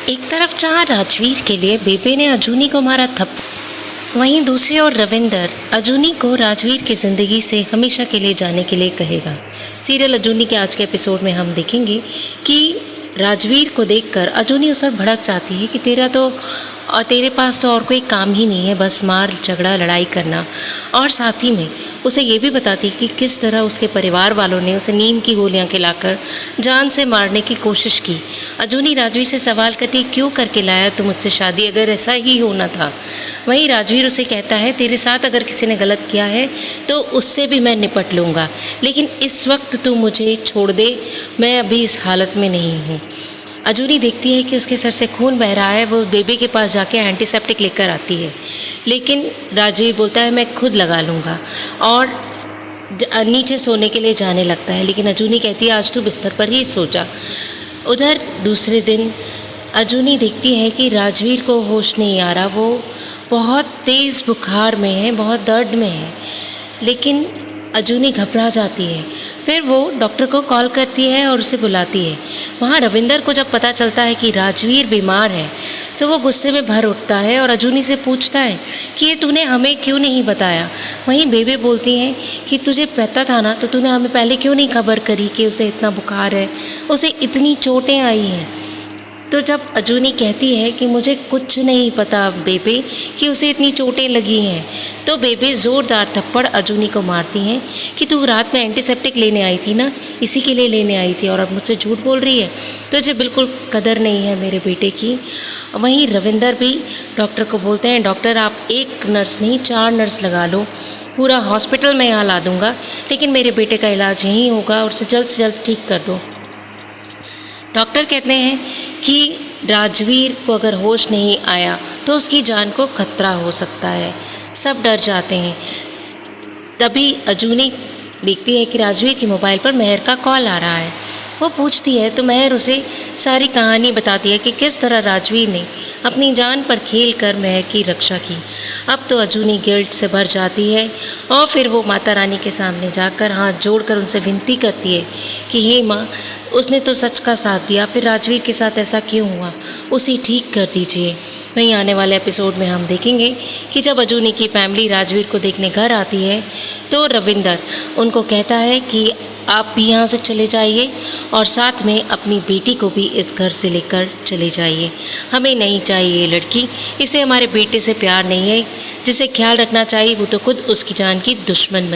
एक तरफ जहाँ राजवीर के लिए बेबे ने अजूनी को मारा थप्पड़, वहीं दूसरी ओर रविंदर अजूनी को राजवीर की ज़िंदगी से हमेशा के लिए जाने के लिए कहेगा। सीरियल अजूनी के आज के एपिसोड में हम देखेंगे कि राजवीर को देखकर अजूनी उस पर भड़क जाती है कि तेरे पास तो और कोई काम ही नहीं है, बस मार झगड़ा लड़ाई करना। और साथ ही में उसे ये भी बताती कि किस तरह उसके परिवार वालों ने उसे नींद की गोलियां खिलाकर जान से मारने की कोशिश की। अजूनी राजवीर से सवाल करती, क्यों करके लाया तू मुझसे शादी, अगर ऐसा ही होना था। वहीं राजवीर उसे कहता है, तेरे साथ अगर किसी ने गलत किया है तो उससे भी मैं निपट लूँगा, लेकिन इस वक्त तू मुझे छोड़ दे, मैं अभी इस हालत में नहीं हूँ। अजूनी देखती है कि उसके सर से खून बह रहा है। वो बेबी के पास जाके एंटीसेप्टिक लेकर आती है, लेकिन राजवीर बोलता है मैं खुद लगा लूँगा और नीचे सोने के लिए जाने लगता है। लेकिन अजूनी कहती है आज तू बिस्तर पर ही सो जा। उधर दूसरे दिन अजूनी देखती है कि राजवीर को होश नहीं आ रहा, वो बहुत तेज़ बुखार में है, बहुत दर्द में है। लेकिन अजूनी घबरा जाती है। फिर वो डॉक्टर को कॉल करती है और उसे बुलाती है। वहाँ रविंदर को जब पता चलता है कि राजवीर बीमार है तो वो गुस्से में भर उठता है और अजूनी से पूछता है कि ये तूने हमें क्यों नहीं बताया। वहीं बेबे बोलती हैं कि तुझे पता था ना, तो तूने हमें पहले क्यों नहीं खबर करी कि उसे इतना बुखार है, उसे इतनी चोटें आई हैं। तो जब अजूनी कहती है कि मुझे कुछ नहीं पता बेबे कि उसे इतनी चोटें लगी हैं, तो बेबे ज़ोरदार थप्पड़ अजूनी को मारती हैं कि तू रात में एंटीसेप्टिक लेने आई थी ना, इसी के लिए लेने आई थी और अब मुझसे झूठ बोल रही है, तुझे बिल्कुल कदर नहीं है मेरे बेटे की। वहीं रविंदर भी डॉक्टर को बोलते हैं, डॉक्टर आप एक नर्स नहीं 4 नर्स लगा लो, पूरा हॉस्पिटल में यहाँ ला दूँगा, लेकिन मेरे बेटे का इलाज यहीं होगा और उसे जल्द से जल्द ठीक कर दो। डॉक्टर कहते हैं कि राजवीर को अगर होश नहीं आया तो उसकी जान को खतरा हो सकता है। सब डर जाते हैं। तभी अजूनी देखती है कि राजवीर के मोबाइल पर मेहर का कॉल आ रहा है। वो पूछती है तो मेहर उसे सारी कहानी बताती है कि किस तरह राजवीर ने अपनी जान पर खेल कर मेहर की रक्षा की। अब तो अजूनी गिल्ट से भर जाती है और फिर वो माता रानी के सामने जाकर हाथ जोड़कर उनसे विनती करती है कि हे माँ, उसने तो सच का साथ दिया, फिर राजवीर के साथ ऐसा क्यों हुआ, उसे ठीक कर दीजिए। वहीं आने वाले एपिसोड में हम देखेंगे कि जब अजूनी की फैमिली राजवीर को देखने घर आती है तो रविंदर उनको कहता है कि आप भी यहाँ से चले जाइए और साथ में अपनी बेटी को भी इस घर से लेकर चले जाइए। हमें नहीं चाहिए ये लड़की, इसे हमारे बेटे से प्यार नहीं है, जिसे ख्याल रखना चाहिए वो तो खुद उसकी जान की दुश्मन